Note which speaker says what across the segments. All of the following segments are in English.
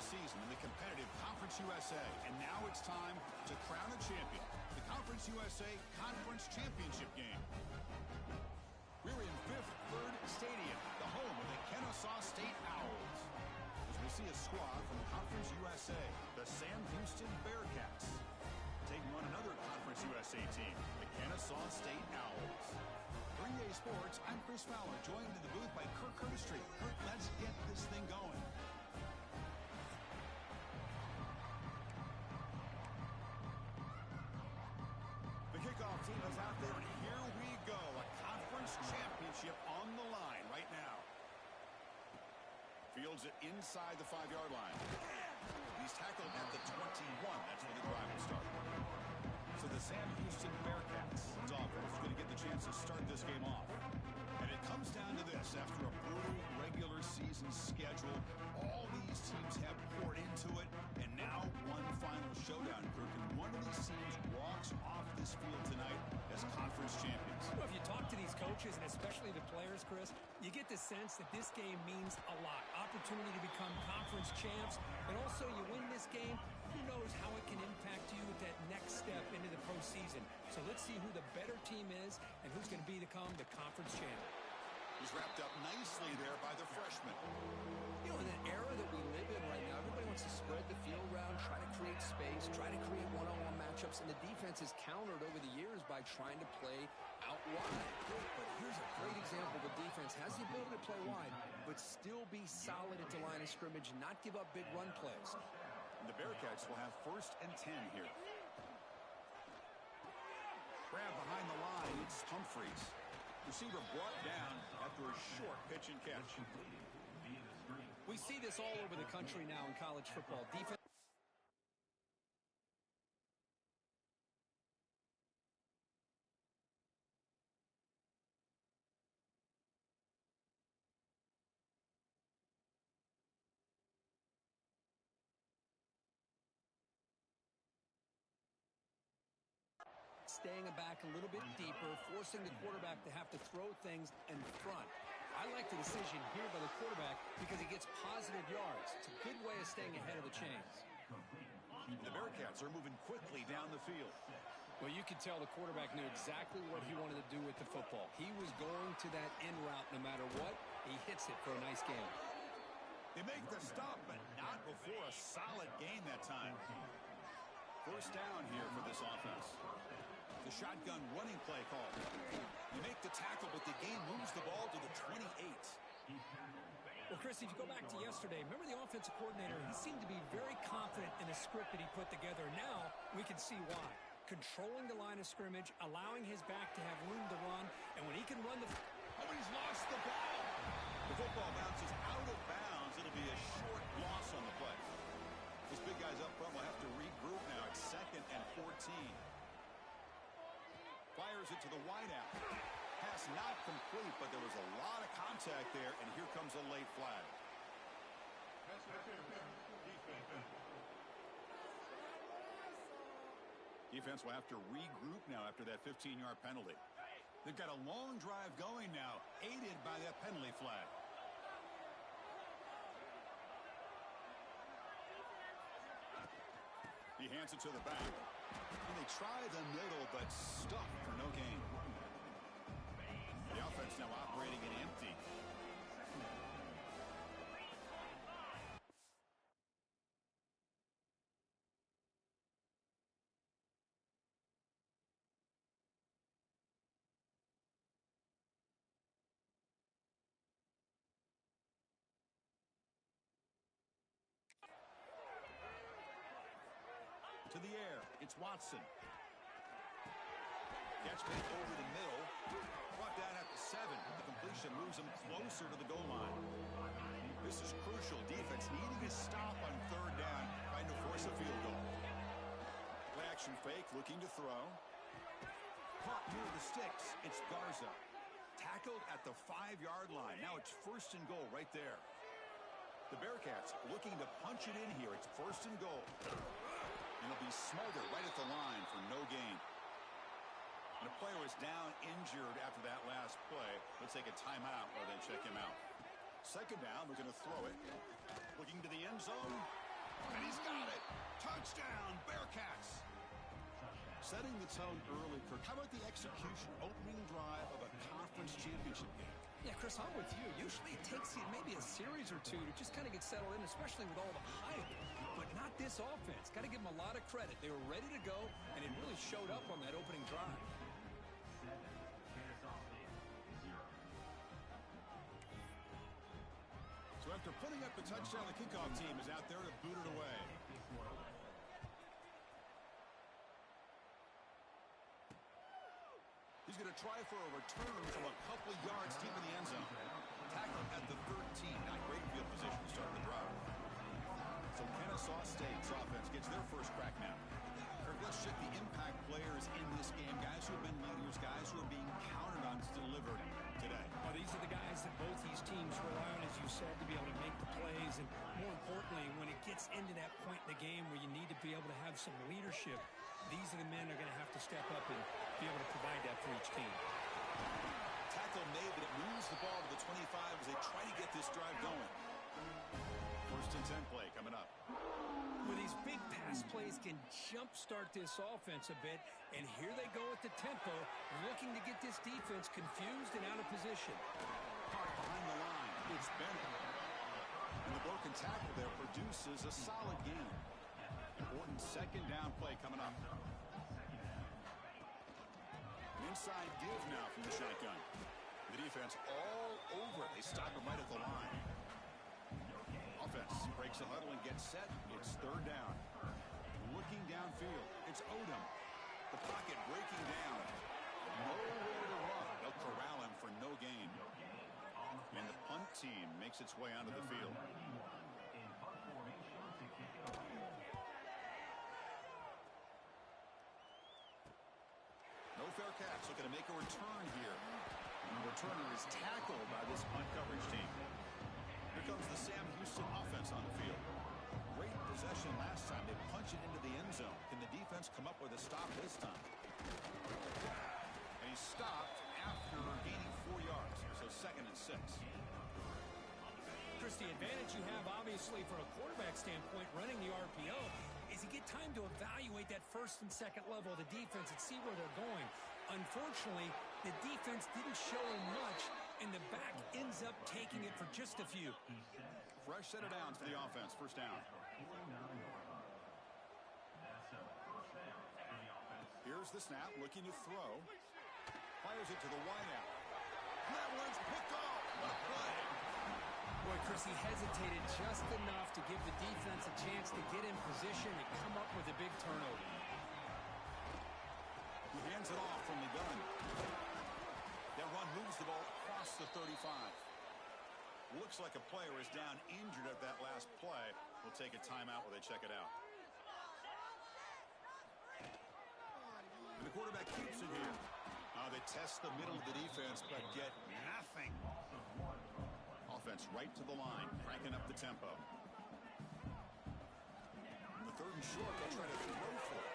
Speaker 1: season in the competitive Conference USA, and now it's time to crown a champion. The Conference USA Conference Championship game. We're in Fifth Third Stadium, the home of the Kennesaw State Owls. As we see a squad from Conference USA, the Sam Houston Bearcats, taking on another Conference USA team, the Kennesaw State Owls. For EA Sports, I'm Chris Fowler, joined in the booth by Kirk Curtis. Kirk, let's get this thing going. The kickoff team is out there, and here we go. A conference championship on the line right now. Fields it inside the 5-yard line. He's tackled at the 21. That's where the drive will start. So the Sam Houston Bearcats offense is going to get the chance to start this game off. And it comes down to this. After a brutal regular season schedule, all these teams have poured into it, and now one final showdown, Kirk. And one of these teams walks off this field tonight as conference champions.
Speaker 2: Well, if you talk to these coaches, and especially the players, Chris, you get the sense that this game means a lot. Opportunity to become conference champs, and also you win this game, who knows how it can impact you at that next step into the postseason. So let's see who the better team is and who's going to become the conference champ.
Speaker 1: He's wrapped up nicely there by the freshman.
Speaker 3: You know, in an era that we live in right now, everybody wants to spread the field around, try to create space, try to create one-on-one matchups, and the defense has countered over the years by trying to play out wide. But here's a great example. The defense has the ability to play wide, but still be solid at the line of scrimmage, not give up big run plays.
Speaker 1: And the Bearcats will have 1st and 10 here. Grab behind the line, it's Humphreys. Receiver brought down after a short pitch and catch.
Speaker 2: We see this all over the country now in college football. Defense. Staying back a little bit deeper, forcing the quarterback to have to throw things in front. I like the decision here by the quarterback because he gets positive yards. It's a good way of staying ahead of the chains.
Speaker 1: The Bearcats are moving quickly down the field.
Speaker 2: Well, you could tell the quarterback knew exactly what he wanted to do with the football. He was going to that end route no matter what. He hits it for a nice game.
Speaker 1: They make the stop, but not before a solid gain that time. 1st down here for this offense. The shotgun running play call. You make the tackle, but the game moves the ball to the 28.
Speaker 2: Well, Chris, if you go back to yesterday, remember the offensive coordinator, he seemed to be very confident in the script that he put together. Now we can see why. Controlling the line of scrimmage, allowing his back to have room to run, and when he can run the...
Speaker 1: Oh, he's lost the ball! The football bounces out of bounds. It'll be a short loss on the play. These big guys up front will have to regroup now. It's 2nd and 14. Fires it to the wideout. Pass not complete, but there was a lot of contact there, and here comes a late flag. Defense will have to regroup now after that 15-yard penalty. They've got a long drive going now, aided by that penalty flag. He hands it to the back. And they try the middle, but stuck for no gain. The offense now operating it empty. To the air, it's Watson. Catch made over the middle. Brought down at the 7. The completion moves him closer to the goal line. This is crucial. Defense needing a stop on 3rd down, trying to force a field goal. Play action fake, looking to throw. Caught near the sticks. It's Garza. Tackled at the 5-yard line. Now it's 1st and goal right there. The Bearcats looking to punch it in here. It's 1st and goal. And it'll be smothered right at the line for no gain. And a player was down injured after that last play. Let's take a timeout rather than check him out. 2nd down, we're going to throw it. Looking to the end zone. And he's got it. Touchdown, Bearcats. Setting the tone early, Kirk. How about the execution, opening drive of a conference championship game?
Speaker 2: Yeah, Chris, I'm with you. Usually it takes you maybe a series or two to just kind of get settled in, especially with all the hype. But not this offense. Got to give them a lot of credit. They were ready to go, and it really showed up on that opening drive.
Speaker 1: So after putting up the touchdown, the kickoff team is out there to boot it away. He's going to try for a return from a couple of yards deep in the end zone. Tackle at the 13. Not great field position to start the drive. So Kennesaw State's offense gets their first crack now. Kirk, let's check the impact players in this game. Guys who have been leaders, guys who are being counted on to deliver today.
Speaker 2: Well, these are the guys that both these teams rely on, as you said, to be able to make the plays. And more importantly, when it gets into that point in the game where you need to be able to have some leadership, these are the men that are going to have to step up and be able to provide that for each team.
Speaker 1: Tackle made, but it moves the ball to the 25 as they try to get this drive going. First and 10 play coming up.
Speaker 2: Well, these big pass plays can jumpstart this offense a bit, and here they go at the tempo, looking to get this defense confused and out of position.
Speaker 1: Caught behind the line. It's Bennett. And the broken tackle there produces a solid gain. Important second down play coming up. An inside give now from the shotgun. The defense all over it. They stop him right at the line. Offense breaks the huddle and gets set. It's third down. Looking downfield. It's Odom. The pocket breaking down. Nowhere to run. They'll corral him for no gain. And the punt team makes its way onto the field. No fair catch. Looking to make a return here. And the returner is tackled by this punt coverage team. Here comes the Sam Houston offense on the field. Great possession last time. They punch it into the end zone. Can the defense come up with a stop this time? And he stopped after gaining 4 yards. So second and 6.
Speaker 2: Chris, the advantage you have, obviously, from a quarterback standpoint, running the RPO, is you get time to evaluate that first and second level of the defense and see where they're going. Unfortunately, the defense didn't show much, and the back ends up taking it for just a few.
Speaker 1: Fresh set of downs for the offense. First down. Here's the snap, looking to throw. Fires it to the wideout. That one's picked off. What a play.
Speaker 2: Boy, Chris, he hesitated just enough to give the defense a chance to get in position and come up with a big turnover.
Speaker 1: He hands it off from the gun. That run moves the ball across the 35. Looks like a player is down injured at that last play. We'll take a timeout while they check it out. And the quarterback keeps it here. They test the middle of the defense, but get nothing. Offense right to the line, cranking up the tempo. The third and short, they'll try to throw for it.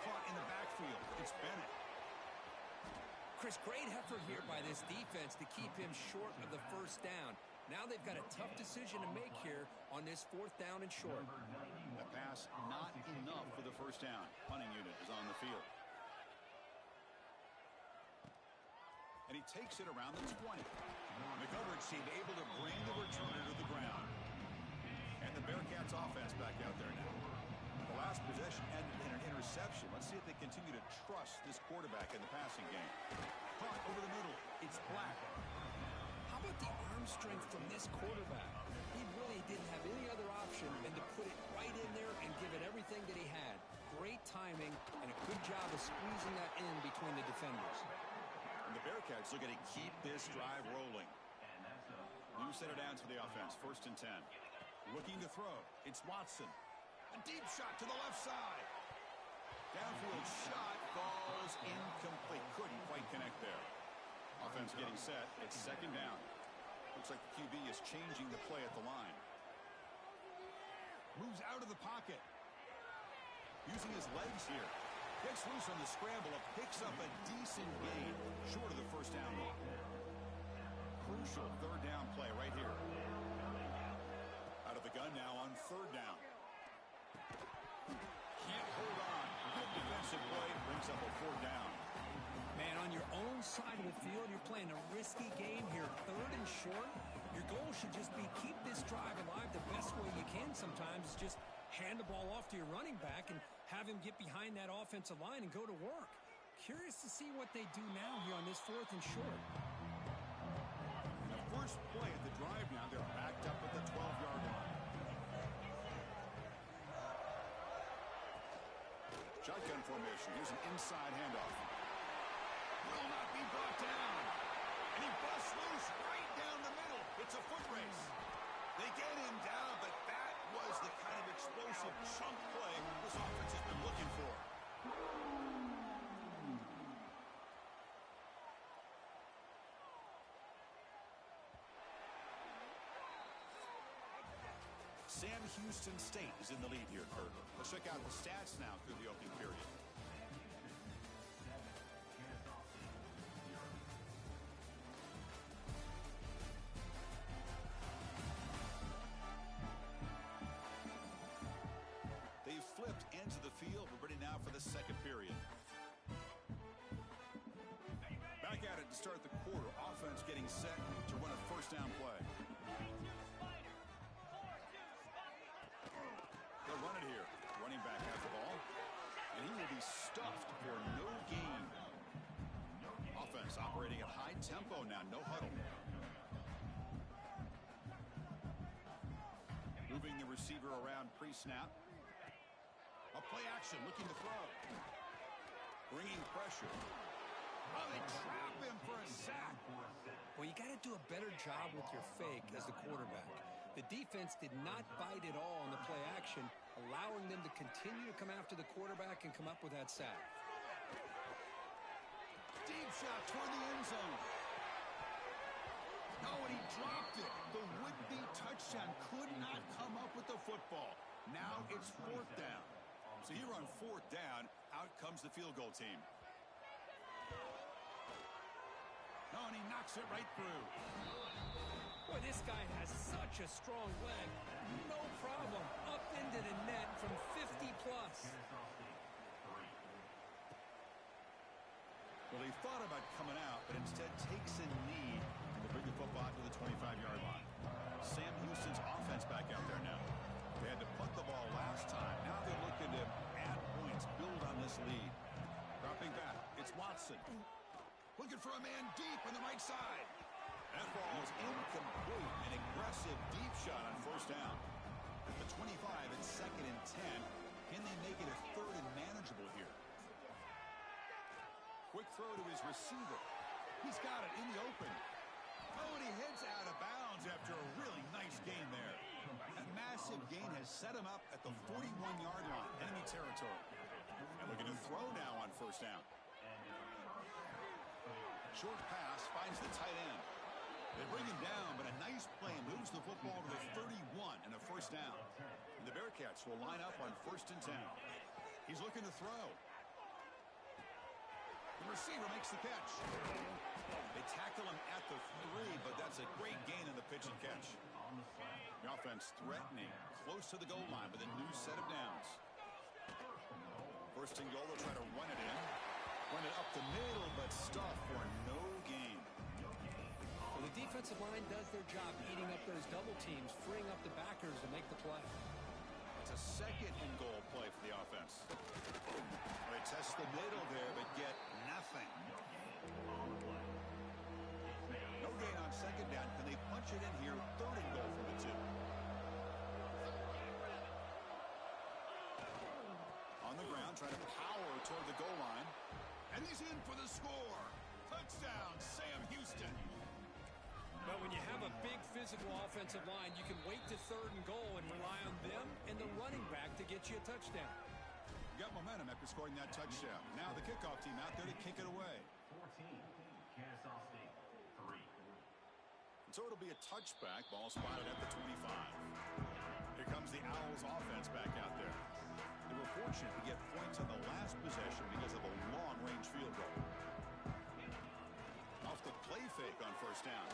Speaker 1: Caught in the backfield. It's Bennett.
Speaker 2: Chris, great effort here by this defense to keep him short of the first down. Now they've got a tough decision to make here on this fourth down and short.
Speaker 1: The pass not enough for the first down. Punting unit is on the field. And he takes it around the 20. The coverage team able to bring the returner to the ground. And the Bearcats offense back out there now. The last possession ended in an interception. Let's see if they continue to trust this quarterback in the passing game. Caught over the middle. It's Black.
Speaker 2: How about the arm strength from this quarterback? He really didn't have any other option than to put it right in there and give it everything that he had. Great timing and a good job of squeezing that in between the defenders.
Speaker 1: And the Bearcats looking to keep this drive rolling. New set of downs for the offense. First and 10. Looking to throw. It's Watson. A deep shot to the left side. Downfield shot falls incomplete. Couldn't quite connect there. Offense getting set. It's second down. Looks like the QB is changing the play at the line. Moves out of the pocket. Using his legs here. Gets loose on the scramble and picks up a decent gain. Short of the first down though. Crucial third down play right here. Out of the gun now on third down. explosive play brings up a 4th down.
Speaker 2: Man, on your own side of the field, you're playing a risky game here. 3rd and short. Your goal should just be keep this drive alive the best way you can sometimes is just hand the ball off to your running back and have him get behind that offensive line and go to work. Curious to see what they do now here on this 4th and short.
Speaker 1: The first play of the drive now, they're backed up at the 12-yard line. Shotgun formation. Here's an inside handoff. Will not be brought down. And he busts loose right down the middle. It's a foot race. They get him down, but that was the kind of explosive chunk play this offense has been looking for. Sam Houston State is in the lead here, Kurt. Let's check out the stats now through the opening period. They've flipped ends of the field. We're ready now for the second period. Back at it to start the quarter. Offense getting set to run a first down play. They'll run it here. Running back has the ball. And he will be stuffed for no gain. Offense operating at high tempo now. No huddle. Moving the receiver around pre-snap. A play action looking to throw. Bringing pressure. Oh, they trap him for a sack.
Speaker 2: Well, you got to do a better job with your fake as the quarterback. The defense did not bite at all on the play action, allowing them to continue to come after the quarterback and come up with that sack.
Speaker 1: Deep shot toward the end zone. Oh, and he dropped it. The would-be touchdown could not come up with the football. Now it's 4th down. So here on 4th down, out comes the field goal team. Oh, and he knocks it right through.
Speaker 2: Boy, this guy has such a strong leg. No problem. Up into the net from 50-plus.
Speaker 1: Well, he thought about coming out, but instead takes a knee to bring the football to the 25-yard line. Sam Houston's offense back out there now. They had to punt the ball last time. Now they're looking to add points, build on this lead. Dropping back, it's Watson. Looking for a man deep on the right side. That ball is incomplete. An aggressive deep shot on 1st down. The 25 and 2nd and 10. Can they make it a 3rd and manageable here? Quick throw to his receiver. He's got it in the open. Oh, and he heads out of bounds after a really nice gain there. That massive gain has set him up at the 41-yard line, enemy territory. And looking to throw now on 1st down. Short pass finds the tight end. They bring him down, but a nice play moves the football to the 31 and a 1st down. And the Bearcats will line up on 1st and 10. He's looking to throw. The receiver makes the catch. They tackle him at the 3, but that's a great gain in the pitch and catch. The offense threatening, close to the goal line with a new set of downs. 1st and goal, they'll try to run it in. Run it up the middle, but stuff for no gain.
Speaker 2: Well, the defensive line does their job eating up those double teams, freeing up the backers to make the play.
Speaker 1: It's a 2nd and goal play for the offense. They test the middle there, but get nothing. No gain on 2nd down. Can they punch it in here? 3rd and goal from the 2. On the ground, trying to power toward the goal line. And he's in for the score. Touchdown, Sam Houston.
Speaker 2: But when you have a big physical offensive line, you can wait to 3rd and goal and rely on them and the running back to get you a touchdown.
Speaker 1: Got momentum after scoring that touchdown. Now the kickoff team out there to kick it away.
Speaker 4: 14, Kennesaw State, 3.
Speaker 1: So it'll be a touchback. Ball spotted at the 25. Here comes the Owls offense back out there. They were fortunate to get points on the last possession because of a long-range field goal. Off the play fake on 1st down.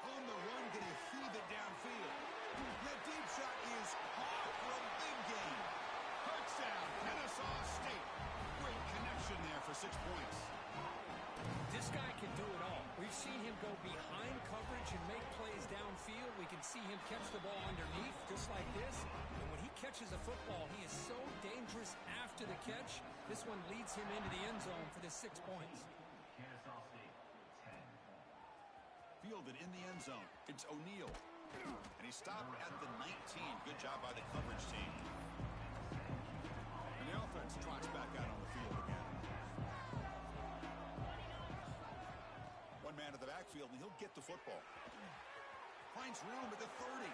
Speaker 1: On the run, going to heave it downfield. That deep shot is caught for a big gain. Touchdown! Touchdown, Kennesaw State. Great connection there for 6 points.
Speaker 2: This guy can do it all. We've seen him go behind coverage and make plays downfield. We can see him catch the ball underneath just like this. And when he catches a football, he is so dangerous after the catch. This one leads him into the end zone for the 6 points.
Speaker 4: Kennesaw State, 10.
Speaker 1: Fielded in the end zone. It's O'Neal. And he stopped at the 19. Good job by the coverage team. And the offense trots back out on the field again. One man at the backfield, and he'll get the football. Finds room at the 30.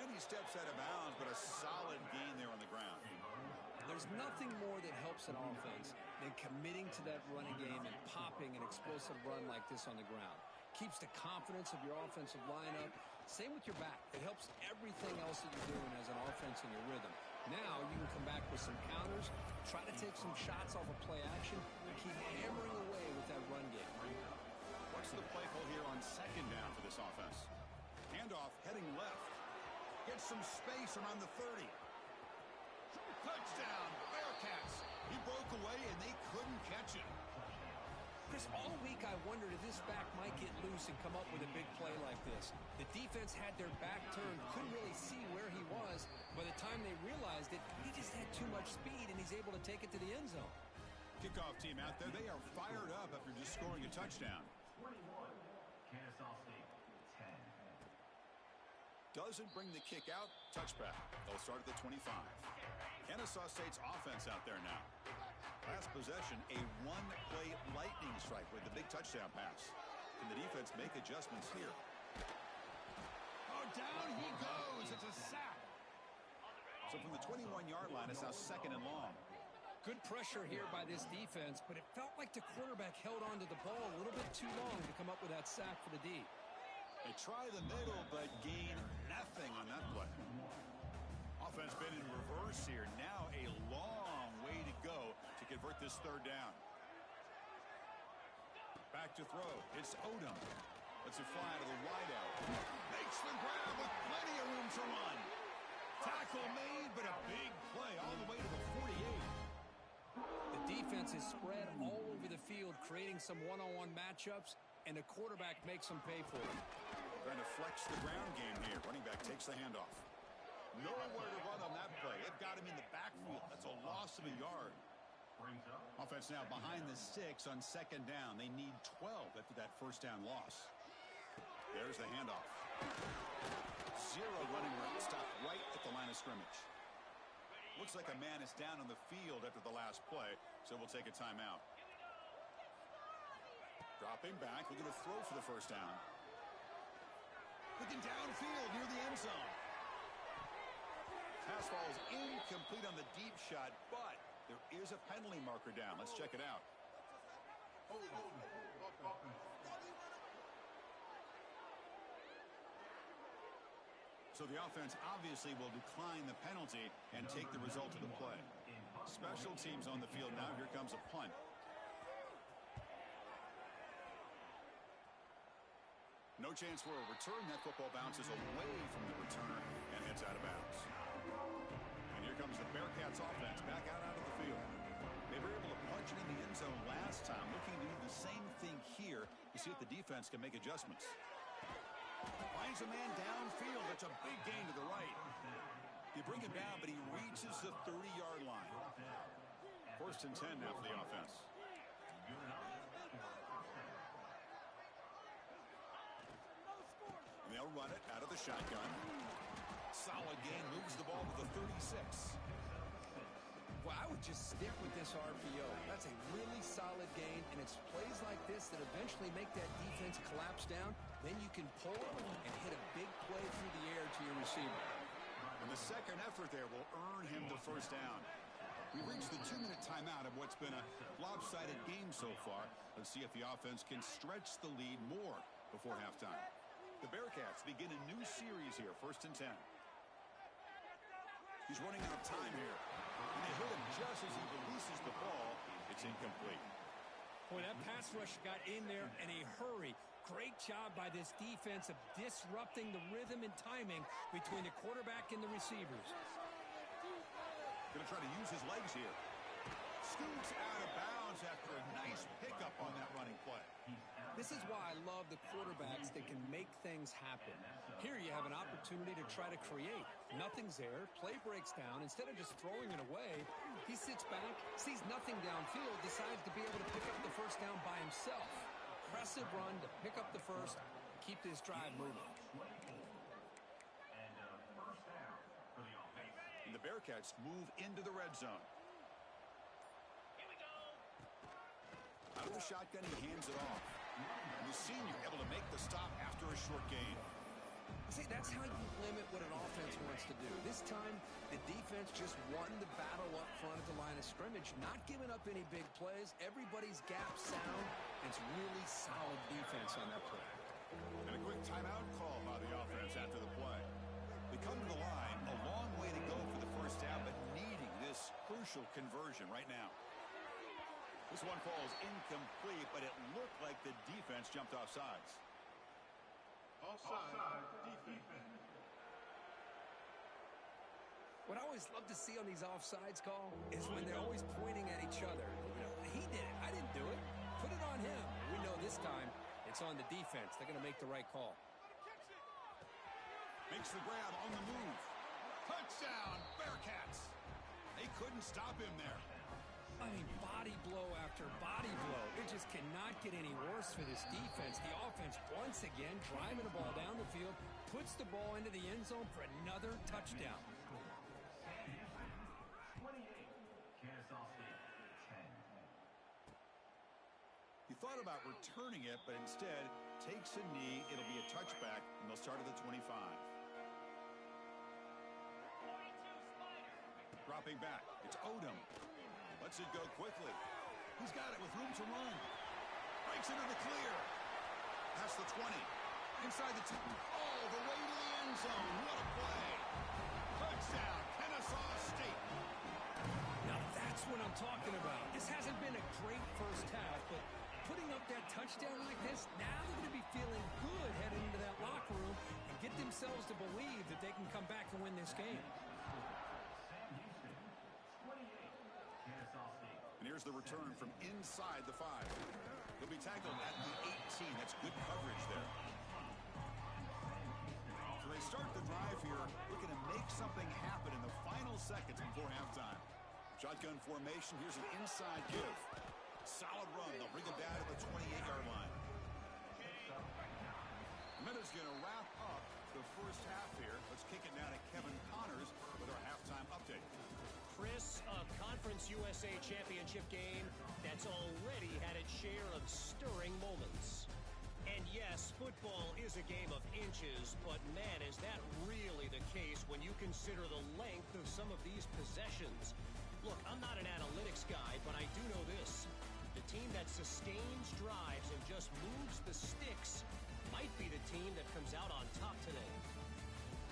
Speaker 1: And he steps out of bounds, but a solid gain there on the ground.
Speaker 3: There's nothing more that helps an offense than committing to that running game and popping an explosive run like this on the ground. Keeps the confidence of your offensive lineup. Same with your back. It helps everything else that you're doing as an offense in your rhythm. Now you can come back with some counters, try to take some shots off of play action, and keep hammering away with that run game.
Speaker 1: What's the play call here on second down for this offense? Handoff heading left. Gets some space around the 30. Touchdown, Bearcats. He broke away and they couldn't catch him.
Speaker 2: Chris, all week I wondered if this back might get loose and come up with a big play like this. The defense had their back turned, couldn't really see where he was. By the time they realized it, he just had too much speed, and he's able to take it to the end zone.
Speaker 1: Kickoff team out there, they are fired up after just scoring a touchdown.
Speaker 4: 21. Kennesaw State, 10.
Speaker 1: Doesn't bring the kick out, touchback. They'll start at the 25. Kennesaw State's offense out there now. Last possession, a one-play lightning strike with the big touchdown pass. Can the defense make adjustments here? Oh, down he goes. It's a sack. So from the 21-yard line, it's now second and long.
Speaker 2: Good pressure here by this defense, but it felt like the quarterback held on to the ball a little bit too long to come up with that sack for the D.
Speaker 1: They try the middle, but gain nothing on that play. Offense been in reverse here. Now a long way to go to convert this third down. Back to throw. It's Odom. Lets it fly to the wideout. Makes the grab with plenty of room to run. Tackle made, but a big play all the way to the 48.
Speaker 2: The defense is spread all over the field, creating some one-on-one matchups, and the quarterback makes them pay for it.
Speaker 1: Trying to flex the ground game here. Running back takes the handoff. Nowhere to run on that play. They've got him in the backfield. That's a loss of a yard. Offense now behind the 6 on second down. They need 12 after that first down loss. There's the handoff. Zero running room. Stopped right at the line of scrimmage. Looks like a man is down on the field after the last play, so we'll take a timeout. Dropping back, looking to throw for the first down. Looking downfield near the end zone. Pass falls incomplete on the deep shot, but there is a penalty marker down. Let's check it out. So the offense obviously will decline the penalty and take the result of the play. Special teams on the field now. Here comes a punt. No chance for a return. That football bounces away from the returner and heads out of bounds. And here comes the Bearcats offense back out onto the field. They were able to punch it in the end zone last time, looking to do the same thing here to see if the defense can make adjustments. Finds a man downfield. That's a big gain to the right. You bring him down, but he reaches the 30-yard line. First and 10 now for the offense. And they'll run it out of the shotgun. Solid gain, moves the ball to the 36.
Speaker 2: Well, I would just stick with this RPO. That's a really solid gain, and it's plays like this that eventually make that defense collapse down. Then you can pull and hit a big play through the air to your receiver.
Speaker 1: And the second effort there will earn him the first down. We reached the 2-minute timeout of what's been a lopsided game so far. Let's see if the offense can stretch the lead more before halftime. The Bearcats begin a new series here, first and 10. He's running out of time here. And they hit him just as he releases the ball. It's incomplete.
Speaker 2: Boy, that pass rush got in there in a hurry. Great job by this defense of disrupting the rhythm and timing between the quarterback and the receivers.
Speaker 1: Going to try to use his legs here. Scoots out of bounds after a nice pickup on that running play.
Speaker 3: This is why I love the quarterbacks that can make things happen. Here you have an opportunity to try to create. Nothing's there. Play breaks down. Instead of just throwing it away, he sits back, sees nothing downfield, decides to be able to pick up the first down by himself. Impressive run to pick up the first, keep this drive moving.
Speaker 4: And first down for the offense.
Speaker 1: And the Bearcats move into the red zone. Out of the shotgun, he hands it off. And the senior able to make the stop after a short gain.
Speaker 3: See, that's how you limit what an offense wants to do. This time, the defense just won the battle up front at the line of scrimmage, not giving up any big plays. Everybody's gap sound. It's really solid defense on that play.
Speaker 1: And a quick timeout call by the offense after the play. They come to the line, a long way to go for the first down, but needing this crucial conversion right now. This one falls incomplete, but it looked like the defense jumped off sides.
Speaker 4: Offside defense.
Speaker 3: What I always love to see on these offsides call is when they're always pointing at each other. You know, he did it. I didn't do it. Put it on him. We know this time it's on the defense. They're going to make the right call.
Speaker 1: Makes the grab on the move. Touchdown, Bearcats. They couldn't stop him there.
Speaker 2: I mean, body blow after body blow. It just cannot get any worse for this defense. The offense, once again, driving the ball down the field, puts the ball into the end zone for another touchdown.
Speaker 4: 28. Kennesaw State 10.
Speaker 1: He thought about returning it, but instead takes a knee. It'll be a touchback, and they'll start at the 25. Dropping back, it's Odom. Lets it go quickly. He's got it with room to run. Breaks into the clear. Past the 20. Inside the 10. All the way to the end zone. What a play. Touchdown, Kennesaw State.
Speaker 2: Now that's what I'm talking about. This hasn't been a great first half, but putting up that touchdown like this, now they're going to be feeling good heading into that locker room and get themselves to believe that they can come back and win this game.
Speaker 1: And here's the return from inside the 5. He'll be tackled at the 18. That's good coverage there. So they start the drive here, looking to make something happen in the final seconds before halftime. Shotgun formation. Here's an inside give. Solid run. They'll bring it down to the 28-yard line. The minute's going to wrap up the first half here. Let's kick it down to Kevin Connors with our halftime update.
Speaker 5: Chris, a Conference USA Championship game that's already had its share of stirring moments. And yes, football is a game of inches, but man, is that really the case when you consider the length of some of these possessions. Look, I'm not an analytics guy, but I do know this. The team that sustains drives and just moves the sticks might be the team that comes out on top today.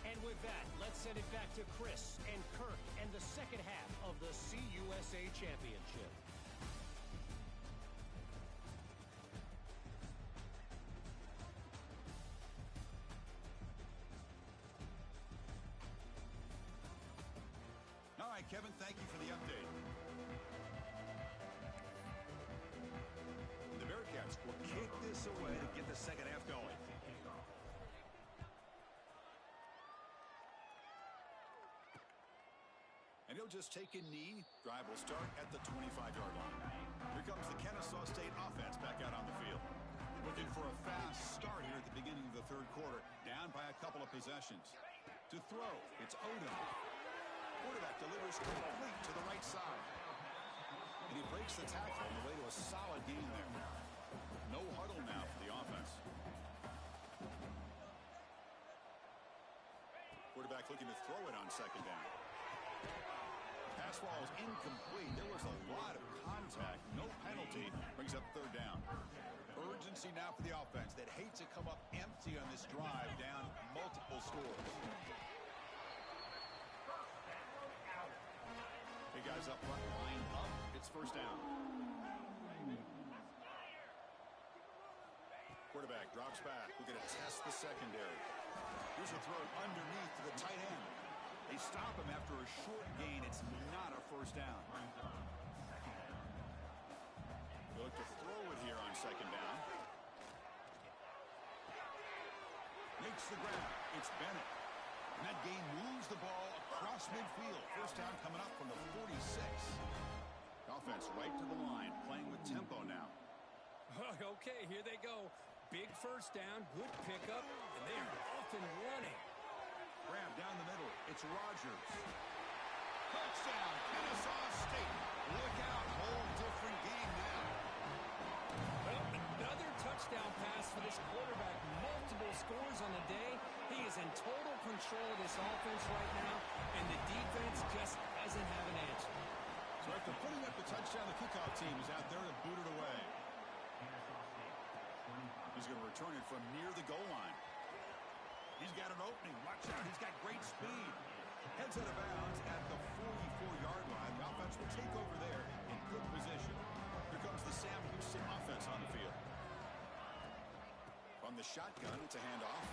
Speaker 5: And with that, let's send it back to Chris and Kirk and the second half of the CUSA Championship.
Speaker 1: All right, Kevin, thank you for the update. The Bearcats will kick this away to get the second half going. And he'll just take a knee. Drive will start at the 25-yard line. Here comes the Kennesaw State offense back out on the field. Looking for a fast start here at the beginning of the third quarter. Down by a couple of possessions. To throw, it's Odom. Quarterback delivers complete to the right side. And he breaks the tackle on the way to a solid gain there. No huddle now for the offense. Quarterback looking to throw it on second down. Pass ball is incomplete. There was a lot of contact. No penalty. Brings up third down. Urgency now for the offense that hates to come up empty on this drive down multiple scores. Hey guys up front, line up. It's first down. Quarterback drops back. We're going to test the secondary. Here's a throw underneath to the tight end. They stop him after a short gain. It's not a first down. They look to throw it here on second down. Makes the grab. It's Bennett. And that gain moves the ball across midfield. First down coming up from the 46. Offense right to the line, playing with tempo now.
Speaker 2: Okay, here they go. Big first down, good pickup, and they are off and running.
Speaker 1: Grab down the middle. It's Rogers. Touchdown, Kennesaw State. Look out, whole different game now.
Speaker 2: Well, another touchdown pass for this quarterback. Multiple scores on the day. He is in total control of this offense right now, and the defense just doesn't have an answer.
Speaker 1: So after putting up the touchdown, the kickoff team is out there to boot it away. He's going to return it from near the goal line. He's got an opening. Watch out. He's got great speed. Heads out of bounds at the 44-yard line. The offense will take over there in good position. Here comes the Sam Houston offense on the field. From the shotgun, it's a handoff.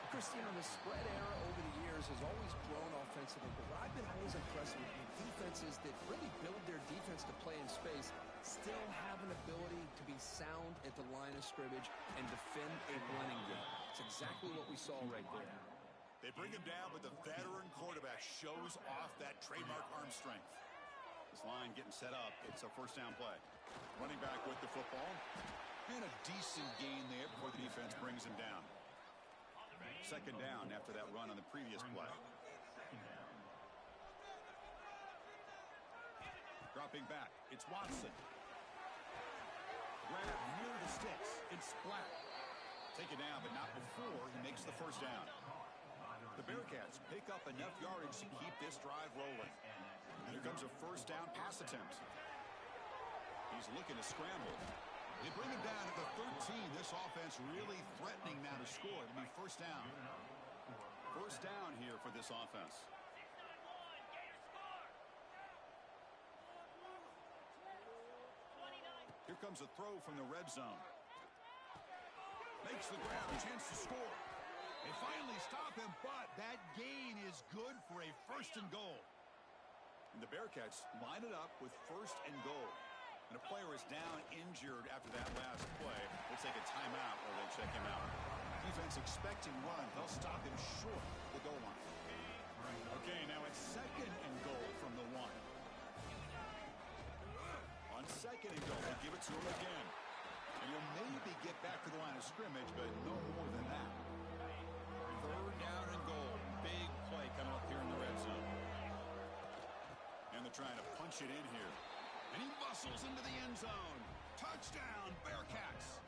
Speaker 3: Christian, the spread era over the years has always grown offensively, but what I've been always impressed with defenses that really build their defense to play in space still have an ability to be sound at the line of scrimmage and defend a running game. It's exactly what we saw right there.
Speaker 1: They bring him down, but the veteran quarterback shows off that trademark arm strength. This line getting set up. It's a first down play. Running back with the football. And a decent gain there before the defense brings him down. Second down after that run on the previous play. Dropping back. It's Watson. Grab near the sticks. It's Black. Take it down, but not before he makes the first down. The Bearcats pick up enough yardage to keep this drive rolling. Here comes a first down pass attempt. He's looking to scramble. They bring him down at the 13. This offense really threatening now to score. It'll be first down. First down here for this offense. Here comes a throw from the red zone. Makes the grab, a chance to score. They finally stop him, but that gain is good for a first and goal. And the Bearcats line it up with first and goal. And a player is down injured after that last play. We'll take a timeout while they check him out. Defense expecting run. They'll stop him short of the goal line. Okay, now it's second and goal from the 1. On second and goal, they give it to him again. And he'll maybe get back to the line of scrimmage, but no more than that. Third down and goal. Big play coming up here in the red zone. And they're trying to punch it in here. And he muscles into the end zone. Touchdown, Bearcats.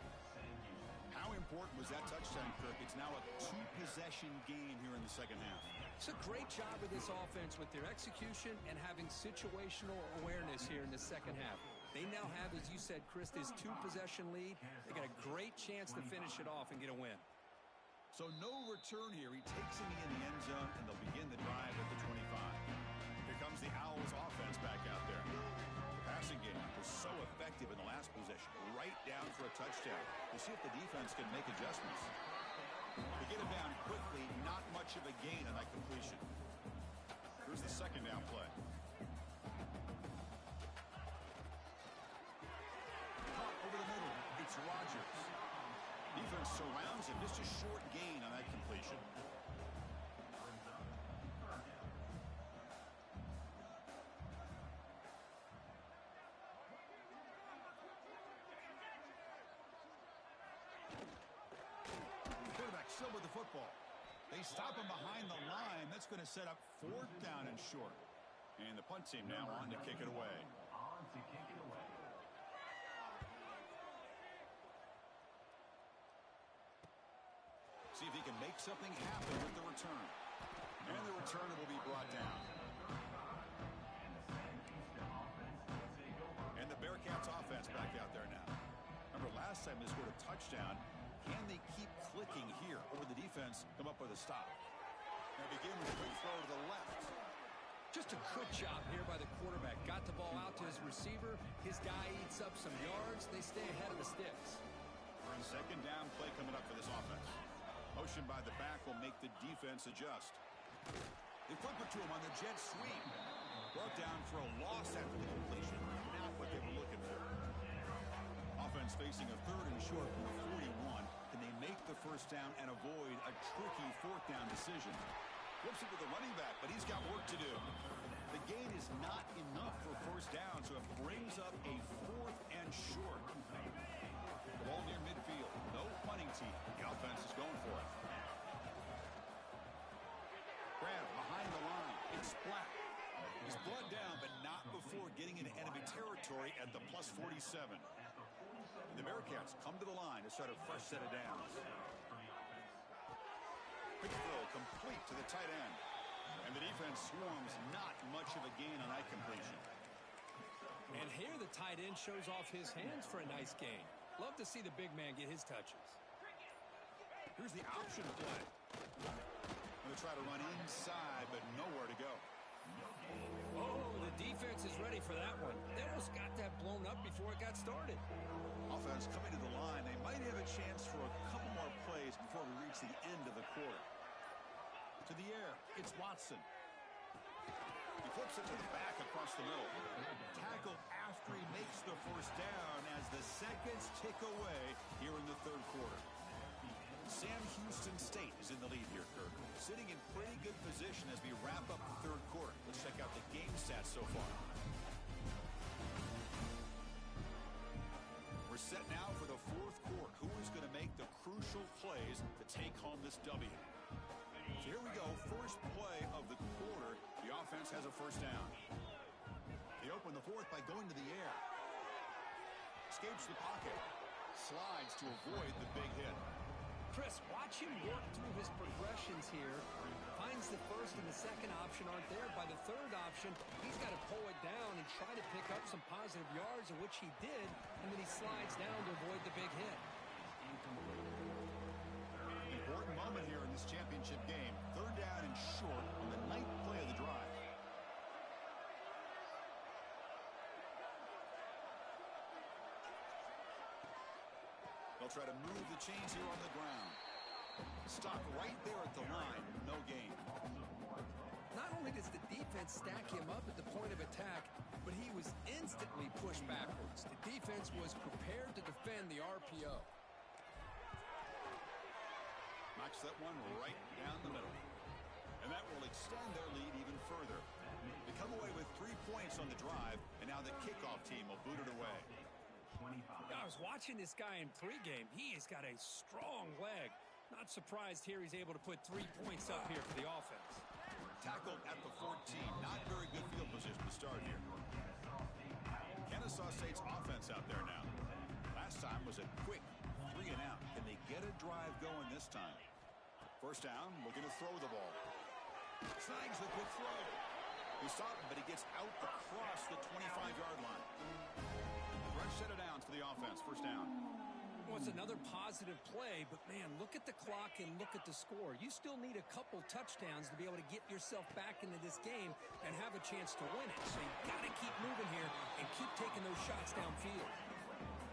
Speaker 1: How important was that touchdown, Kirk? It's now a 2-possession game here in the second half.
Speaker 2: It's a great job of this offense with their execution and having situational awareness here in the second half. They now have, as you said, Chris, this 2-possession lead. They got a great chance to finish it off and get a win.
Speaker 1: So no return here. He takes him in the end zone, and they'll begin the drive at the 25. Here comes the Owls offense back out there. Passing game was so effective in the last possession, right down for a touchdown. We'll see if the defense can make adjustments. They get him down quickly, not much of a gain on that completion. Here's the second down play. Caught over the middle, it's Rogers. Defense surrounds him, just a short gain on that completion. Still with the football. They stop him behind the line. That's going to set up fourth down and short. And the punt team now on to kick it away. See if he can make something happen with the return. And the return will be brought down. And the Bearcats offense back out there now. Remember last time they scored a touchdown. Can they keep clicking here, or the defense come up with a stop? They begin with a quick throw to the left.
Speaker 2: Just a good job here by the quarterback. Got the ball out to his receiver. His guy eats up some yards. They stay ahead of the sticks.
Speaker 1: Second down play coming up for this offense. Motion by the back will make the defense adjust. They flip it to him on the jet sweep. Brought down for a loss after the completion. Not what they were looking for. Offense facing a third and short from the 41. Can they make the first down and avoid a tricky fourth down decision? Flips it to the running back, but he's got work to do. The gain is not enough for first down, so it brings up a fourth and short. The ball near midfield. No punting team. The offense is going for it. Grab behind the line. It's Black. He's brought down, but not before getting into enemy territory at the plus 47. The Bearcats come to the line to start a fresh set of downs. Quick throw complete to the tight end. And the defense swarms, not much of a gain on that completion.
Speaker 2: And here the tight end shows off his hands for a nice gain. Love to see the big man get his touches.
Speaker 1: Here's the option play. Going to try to run inside, but nowhere to go.
Speaker 2: Oh, the defense is ready for that one. They almost got that blown up before it got started.
Speaker 1: Offense coming to the line. They might have a chance for a couple more plays before we reach the end of the quarter. To the air, it's Watson. He flips it to the back across the middle. Tackle after he makes the first down as the seconds tick away here in the third quarter. Sam Houston State is in the lead here, Kirk. Sitting in pretty good position as we wrap up the third quarter. Let's check out the game stats so far. We're set now for the fourth quarter. Who is going to make the crucial plays to take home this W? So here we go. First play of the quarter. The offense has a first down. They open the fourth by going to the air. Escapes the pocket. Slides to avoid the big hit.
Speaker 2: Chris, watch him work through his progressions here. Finds the first and the second option aren't there. By the third option, he's got to pull it down and try to pick up some positive yards, of which he did, and then he slides down to avoid the big hit.
Speaker 1: Important moment here in this championship game. Third down and short on the ninth play of the drive. They'll try to move the chains here on the ground. Stop right there at the line. No gain.
Speaker 2: Not only does the defense stack him up at the point of attack, but he was instantly pushed backwards. The defense was prepared to defend the RPO.
Speaker 1: Knocks that one right down the middle. And that will extend their lead even further. They come away with 3 points on the drive, and now the kickoff team will boot it away.
Speaker 2: I was watching this guy in pregame. He has got a strong leg. Not surprised here he's able to put 3 points up here for the offense.
Speaker 1: Tackled at the 14. Not very good field position to start here. Kennesaw State's offense out there now. Last time was a quick 3 and out. Can they get a drive going this time? First down, looking to throw the ball. Snags the quick throw. He stopped him, but he gets out across the 25-yard line. Fresh set of downs for the offense. First down.
Speaker 2: Well, it's another positive play, but man, look at the clock and look at the score. You still need a couple touchdowns to be able to get yourself back into this game and have a chance to win it. So you've got to keep moving here and keep taking those shots downfield.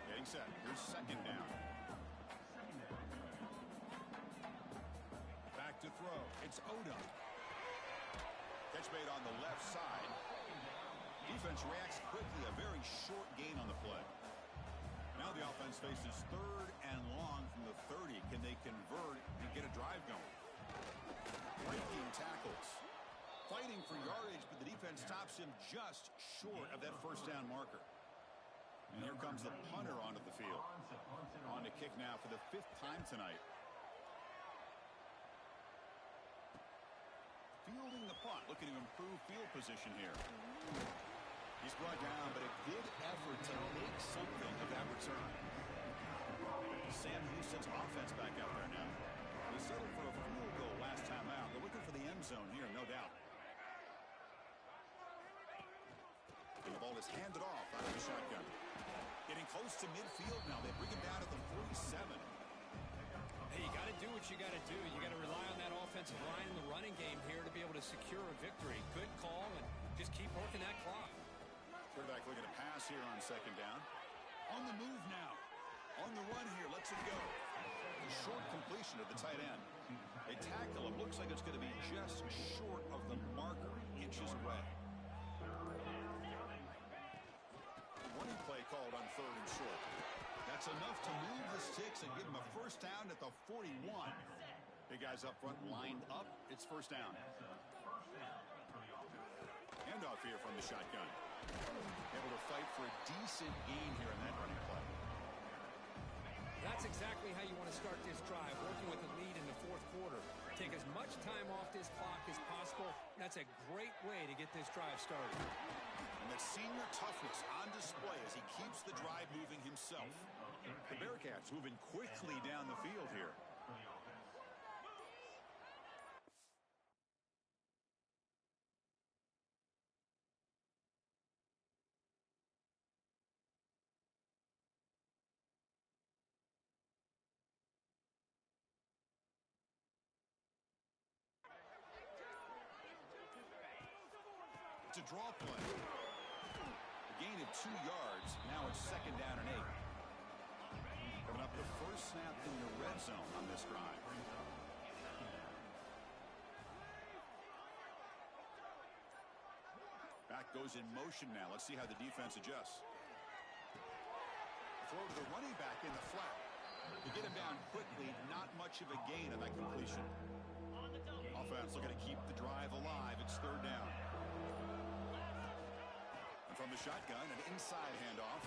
Speaker 1: Getting set. Here's second down. Back to throw. It's Odom. Catch made on the left side. Defense reacts quickly. A very short gain on the play. Now the offense faces third and long from the 30. Can they convert and get a drive going? Breaking tackles. Fighting for yardage, but the defense stops him just short of that first down marker. And here comes the punter onto the field. On to kick now for the 5th time tonight. Fielding the punt, looking to improve field position here. He's brought down, but a good effort to make something of that return. Sam Houston's offense back out there now. They settled for a field goal last time out. They're looking for the end zone here, no doubt. And the ball is handed off out of the shotgun. Getting close to midfield now. They bring him down at the 47.
Speaker 2: Hey, you got to do what you got to do. You got to rely on that offensive line in the running game here to be able to secure a victory. Good call, and just keep working that clock.
Speaker 1: Quarterback looking to pass here on second down. On the move now. On the run here. Lets it go. A short completion at the tight end. They tackle him. Looks like it's going to be just short of the marker, inches away. Running play called on 3rd and short. That's enough to move the sticks and give him a first down at the 41. Big guys up front lined up. It's first down. Handoff here from the shotgun. Able to fight for a decent gain here in that running play.
Speaker 2: That's exactly how you want to start this drive, working with the lead in the 4th quarter. Take as much time off this clock as possible. That's a great way to get this drive started.
Speaker 1: And the senior toughness on display as he keeps the drive moving himself. The Bearcats moving quickly down the field here. It's a draw play. A gain of 2 yards. Now it's 2nd down and 8. Coming up the first snap in the red zone on this drive. Back goes in motion now. Let's see how the defense adjusts. Throw to the running back in the flat. To get him down quickly, not much of a gain on that completion. Offense looking to keep the drive alive. It's 3rd down. From the shotgun, an inside handoff.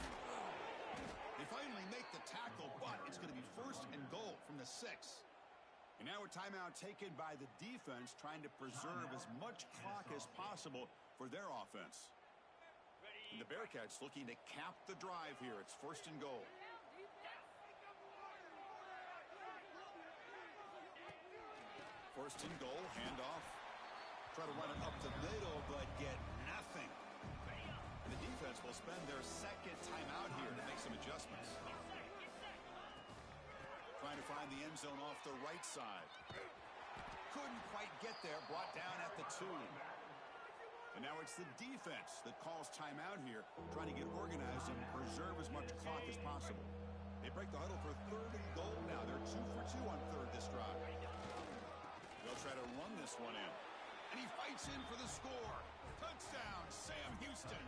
Speaker 1: They finally make the tackle, but it's going to be 1st and goal from the 6. And now a timeout taken by the defense, trying to preserve as much clock as possible for their offense. And the Bearcats looking to cap the drive here. It's 1st and goal. First and goal, handoff. Try to run it up the middle, but get nothing. The defense will spend their 2nd timeout here to make some adjustments. Trying to find the end zone off the right side. Couldn't quite get there, brought down at the 2. And now it's the defense that calls timeout here, trying to get organized and preserve as much clock as possible. They break the huddle for 3rd and goal now. They're 2 for 2 on 3rd this drive. They'll try to run this one in. And he fights in for the score. Touchdown, Sam Houston.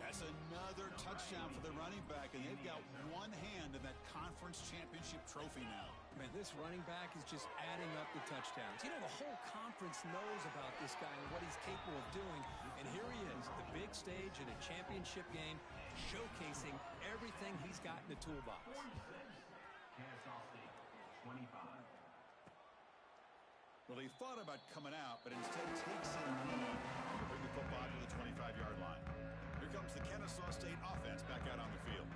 Speaker 1: That's another touchdown for the running back, and they've got one hand in that conference championship trophy now.
Speaker 2: Man, this running back is just adding up the touchdowns. You know, the whole conference knows about this guy and what he's capable of doing, and here he is, the big stage in a championship game, showcasing everything he's got in the toolbox.
Speaker 1: Well, he thought about coming out, but instead takes it in to bring the football to the 25-yard line. Here comes the Kennesaw State offense back out on the field.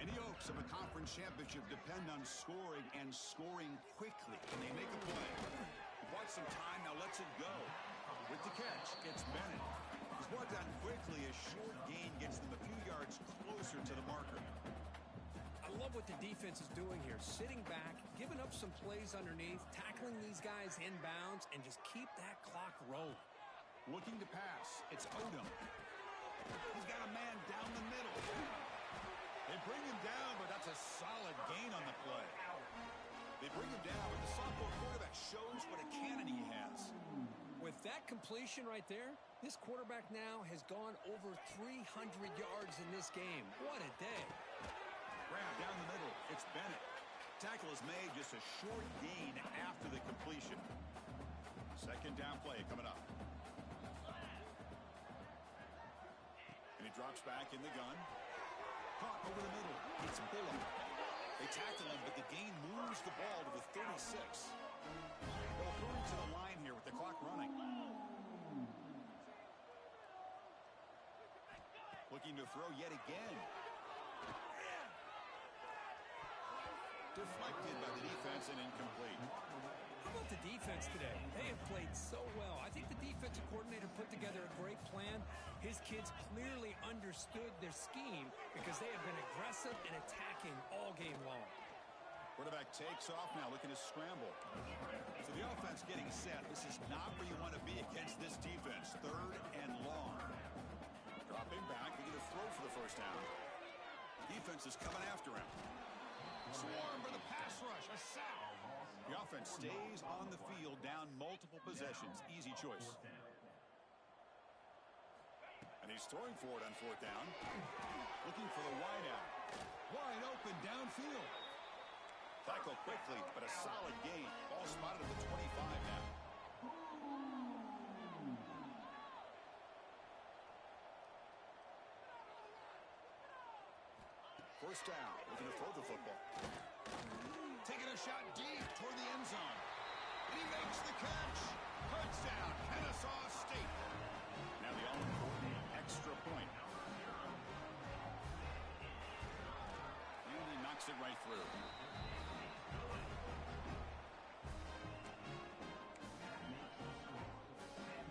Speaker 1: Any hopes of a conference championship depend on scoring and scoring quickly. Can they make a play? He bought some time, now lets it go. With the catch, it's Bennett. He's brought down quickly. A short gain gets them a few yards closer to the marker.
Speaker 2: I love what the defense is doing here. Sitting back, giving up some plays underneath, tackling these guys inbounds, and just keep that clock rolling.
Speaker 1: Looking to pass. It's Odom. He's got a man down the middle. They bring him down, but that's a solid gain on the play. They bring him down, but the sophomore quarterback shows what a cannon he has.
Speaker 2: With that completion right there, this quarterback now has gone over 300 yards in this game. What a day.
Speaker 1: Grab down the middle. It's Bennett. Tackle is made, just a short gain after the completion. 2nd down play coming up. And he drops back in the gun. Caught over the middle. It's Bullock. They tackle him, but the gain moves the ball to the 36. They'll throw him to the line here with the clock running. Looking to throw yet again. Deflected by the defense and incomplete.
Speaker 2: How about the defense today? They have played so well. I think the defensive coordinator put together a great plan. His kids clearly understood their scheme because they have been aggressive and attacking all game long.
Speaker 1: Quarterback takes off now, looking to scramble. So the offense getting set. This is not where you want to be against this defense. 3rd and long. Dropping back, they're going to throw for the first down. Defense is coming after him. Swarm for the pass rush. A sack. The offense stays on the field, down multiple possessions. Easy choice. And he's throwing for it on fourth down. Looking for the wideout. Wide open downfield. Tackle quickly, but a solid gain. Ball spotted at the 25 now. First down, looking to throw the football. Taking a shot deep toward the end zone. And he makes the catch. Touchdown, Kennesaw State. Now the all-important extra point. And he knocks it right through.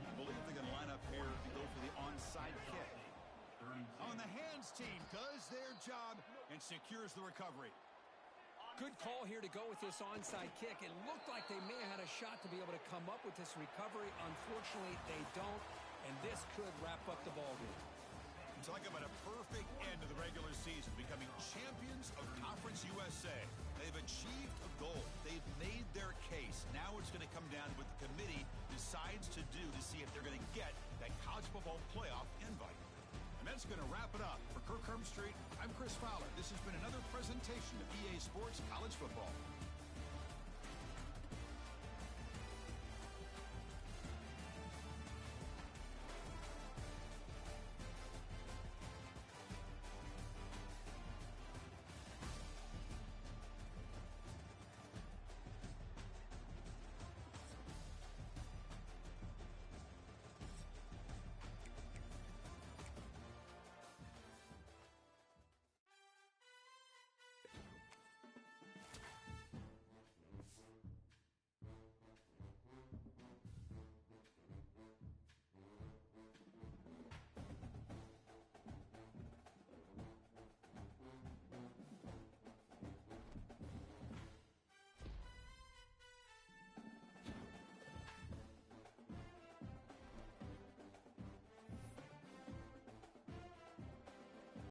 Speaker 1: I believe they're going to line up here and go for the onside kick. On the hands team does their job and secures the recovery.
Speaker 2: Good call here to go with this onside kick. It looked like they may have had a shot to be able to come up with this recovery. Unfortunately, they don't, and this could wrap up the ballgame.
Speaker 1: Talk about a perfect end to the regular season, becoming champions of Conference USA. They've achieved a goal. They've made their case. Now it's going to come down to what the committee decides to do to see if they're going to get that college football playoff invite. And that's going to wrap it up. For Kirk Street, I'm Chris Fowler. This has been another presentation of EA Sports College Football.